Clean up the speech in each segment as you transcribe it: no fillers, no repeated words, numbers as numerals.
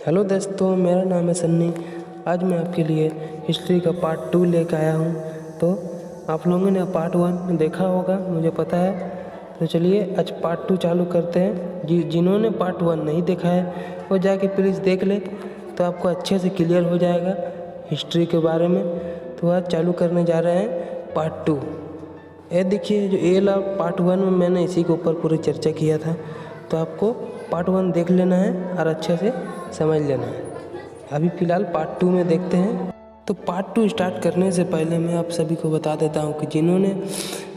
Hello दोस्तों, मेरा नाम है सन्नी। आज मैं आपके लिए हिस्ट्री का पार्ट 2 लेकर आया हूँ। तो आप लोगों ने पार्ट 1 देखा होगा, मुझे पता है। तो चलिए आज पार्ट 2 चालू करते हैं। जिन्होंने पार्ट 1 नहीं देखा है वो जाके प्लीज़ देख ले, तो आपको अच्छे से क्लियर हो जाएगा हिस्ट्री के बारे में। तो आज चालू करने जा रहे हैं पार्ट 2। ये देखिए, जो ए ला पार्ट 1 में मैंने इसी के ऊपर पूरी चर्चा किया था, तो आपको पार्ट 1 देख लेना है और अच्छे से समझ लेना है। अभी फ़िलहाल पार्ट 2 में देखते हैं। तो पार्ट 2 स्टार्ट करने से पहले मैं आप सभी को बता देता हूँ कि जिन्होंने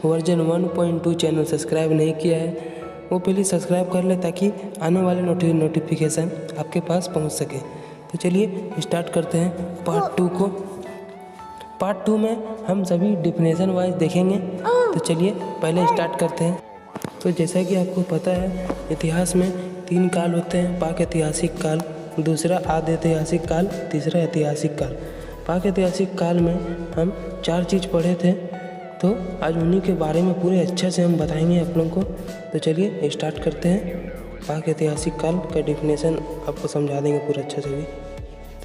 वर्जन 1.2 चैनल सब्सक्राइब नहीं किया है वो प्लीज़ सब्सक्राइब कर ले, ताकि आने वाले नोटिफिकेशन आपके पास पहुँच सके। तो चलिए स्टार्ट करते हैं पार्ट 2 को। पार्ट 2 में हम सभी डिफिनेशन वाइज देखेंगे। तो चलिए पहले स्टार्ट करते हैं। तो जैसा कि आपको पता है, इतिहास में 3 काल होते हैं: पाक ऐतिहासिक काल, दूसरा आदि ऐतिहासिक काल, तीसरा ऐतिहासिक काल। पाक ऐतिहासिक काल में हम 4 चीज़ पढ़े थे, तो आज उन्हीं के बारे में पूरे अच्छे से हम बताएंगे आप लोगों को। तो चलिए स्टार्ट करते हैं। पाक ऐतिहासिक काल का डिफिनेशन आपको समझा देंगे पूरा अच्छे से भी।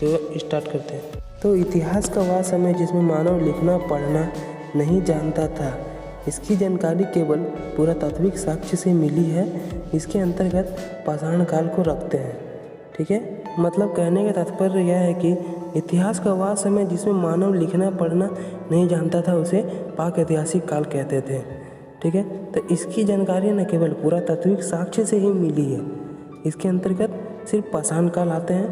तो स्टार्ट करते हैं। तो इतिहास का वह समय जिसमें मानव लिखना पढ़ना नहीं जानता था। इसकी जानकारी केवल पुरातात्विक साक्ष्य से मिली है। इसके अंतर्गत पाषाण काल को रखते हैं। ठीक है, मतलब कहने का तात्पर्य यह है कि इतिहास का वह समय जिसमें मानव लिखना पढ़ना नहीं जानता था उसे पाक ऐतिहासिक काल कहते थे। ठीक है, तो इसकी जानकारी न केवल पुरातात्विक साक्ष्य से ही मिली है। इसके अंतर्गत सिर्फ पाषाण काल आते हैं।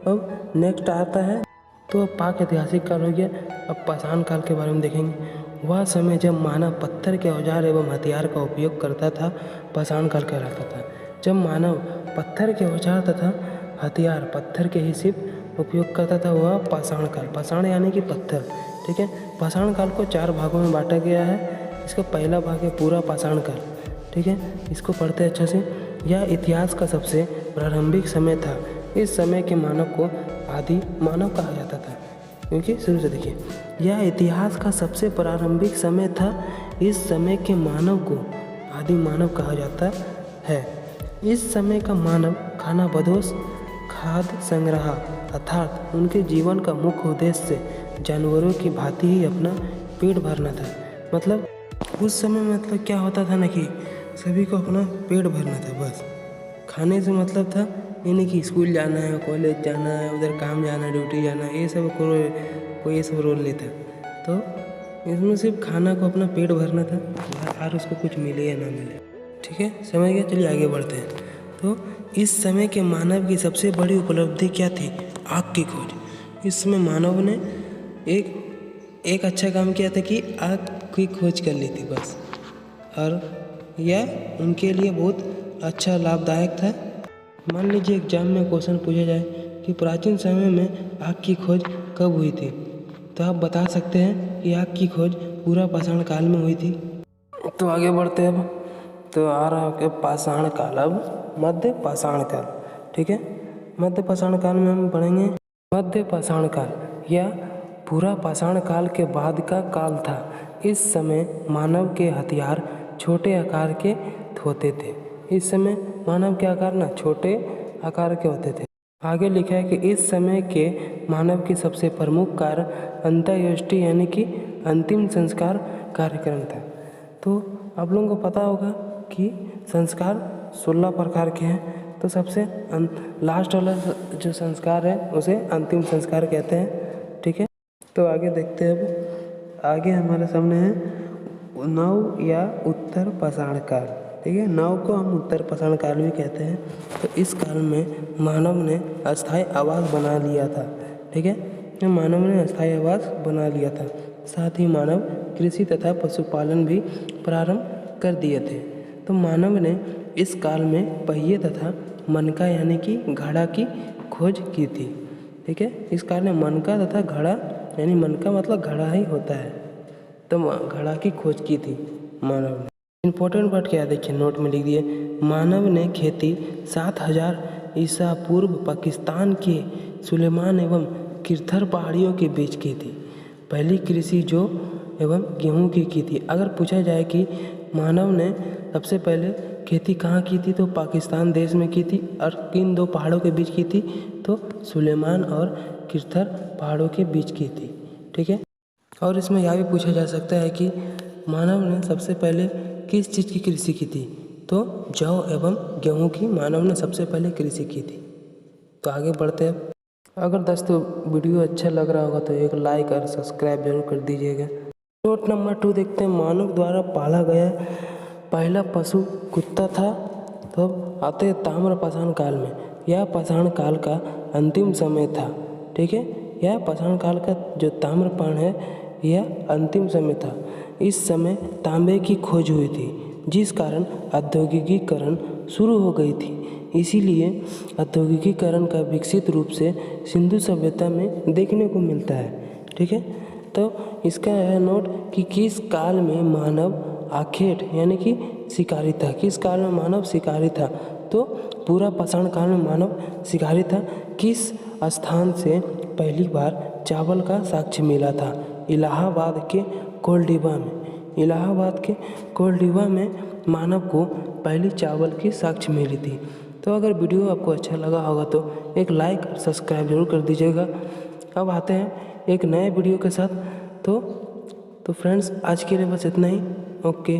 अब नेक्स्ट आता है, तो अब पाक ऐतिहासिक काल हो गया। अब पाषाण काल के बारे में देखेंगे। वह समय जब मानव पत्थर के औजार एवं हथियार का उपयोग करता था, पाषाण काल कहलाता था। जब मानव पत्थर के औजार तथा हथियार पत्थर के ही सिर्फ उपयोग करता था, वह पाषाण काल। पाषाण यानी कि पत्थर। ठीक है, पाषाण काल को 4 भागों में बांटा गया है। इसका पहला भाग है पूरा पाषाण काल। ठीक है, इसको पढ़ते हैं अच्छे से। यह इतिहास का सबसे प्रारंभिक समय था। इस समय के मानव को आदि मानव कहा जाता था, क्योंकि शुरू से देखिए, यह इतिहास का सबसे प्रारंभिक समय था। इस समय के मानव को आदि मानव कहा जाता है। इस समय का मानव खाना बदोश, खाद्य संग्रह अर्थात उनके जीवन का मुख्य उद्देश्य जानवरों की भांति ही अपना पेट भरना था। मतलब उस समय मतलब क्या होता था ना कि सभी को अपना पेट भरना था, बस। खाने से मतलब था ये नहीं कि स्कूल जाना है, कॉलेज जाना है, उधर काम जाना है, ड्यूटी जाना है, ये सब कोई ये सब रोल लेता। तो इसमें सिर्फ खाना को अपना पेट भरना था और उसको कुछ मिले या ना मिले। ठीक है, समझ गया। चलिए आगे बढ़ते हैं। तो इस समय के मानव की सबसे बड़ी उपलब्धि क्या थी? आग की खोज। इस समय मानव ने एक अच्छा काम किया था कि आग की खोज कर ली थी, बस। और यह उनके लिए बहुत अच्छा लाभदायक था। मान लीजिए एग्जाम में क्वेश्चन पूछा जाए कि प्राचीन समय में आग की खोज कब हुई थी, तो आप बता सकते हैं कि आग की खोज पूरा पाषाण काल में हुई थी। तो आगे बढ़ते हैं। अब तो आ रहा है पाषाण काल, अब मध्य पाषाण काल। ठीक है, मध्य पाषाण काल में हम पढ़ेंगे। मध्य पाषाण काल यह पूरा पाषाण काल के बाद का काल था। इस समय मानव के हथियार छोटे आकार के होते थे। इस समय मानव के आकार ना छोटे आकार के होते थे। आगे लिखा है कि इस समय के मानव की सबसे प्रमुख कार्य अंत्येष्टि यानी कि अंतिम संस्कार कार्यक्रम था। तो आप लोगों को पता होगा कि संस्कार 16 प्रकार के हैं। तो सबसे लास्ट वाला जो संस्कार है उसे अंतिम संस्कार कहते हैं। ठीक है, तो आगे देखते हैं। अब आगे हमारे सामने है नव या उत्तर पाषाण काल। ठीक है, नव को हम उत्तर पाषाण काल भी कहते हैं। तो इस काल में मानव ने अस्थायी आवास बना लिया था। ठीक है, मानव ने अस्थायी आवास बना लिया था। साथ ही मानव कृषि तथा पशुपालन भी प्रारंभ कर दिए थे। तो मानव ने इस काल में पहिए तथा मनका यानी कि घड़ा की खोज की थी। ठीक है, इस काल में मनका तथा घड़ा यानी मनका मतलब घड़ा ही होता है, तो घड़ा की खोज की थी मानव ने। इम्पोर्टेंट वर्ड क्या है देखिए, नोट में लिख दिए। मानव ने खेती 7000 ईसा पूर्व पाकिस्तान के सुलेमान एवं किरथर पहाड़ियों के बीच की थी। पहली कृषि जौ एवं गेहूं की थी। अगर पूछा जाए कि मानव ने सबसे पहले खेती कहाँ की थी, तो पाकिस्तान देश में की थी। और किन दो पहाड़ों के बीच की थी, तो सुलेमान और किरथर पहाड़ों के बीच की थी। ठीक है। और इसमें यह भी पूछा जा सकता है कि मानव ने सबसे पहले किस चीज़ की कृषि की थी, तो जौ एवं गेहूँ की मानव ने सबसे पहले कृषि की थी। तो आगे बढ़ते हैं। अगर दोस्तों वीडियो अच्छा लग रहा होगा तो एक लाइक और सब्सक्राइब जरूर कर दीजिएगा। नोट नंबर 2 देखते हैं। मानव द्वारा पाला गया पहला पशु कुत्ता था। तो अब आते हैं ताम्रपाषाण काल में। यह पाषाण काल का अंतिम समय था। ठीक है। यह पाषाण काल का जो ताम्रपाण है यह अंतिम समय था। इस समय तांबे की खोज हुई थी, जिस कारण औद्योगिकीकरण शुरू हो गई थी। इसीलिए औद्योगिकीकरण का विकसित रूप से सिंधु सभ्यता में देखने को मिलता है। ठीक है। तो इसका है नोट कि किस काल में मानव आखेट यानी कि शिकारी था। किस काल में मानव शिकारी था, तो पूरा पाषाण काल में मानव शिकारी था। किस स्थान से पहली बार चावल का साक्ष्य मिला था? इलाहाबाद के कोलडीबा में। इलाहाबाद के कोलडीबा में मानव को पहली चावल की साक्ष्य मिली थी। तो अगर वीडियो आपको अच्छा लगा होगा तो एक लाइक और सब्सक्राइब जरूर कर दीजिएगा। अब आते हैं एक नए वीडियो के साथ। तो फ्रेंड्स आज के लिए बस इतना ही। ओके।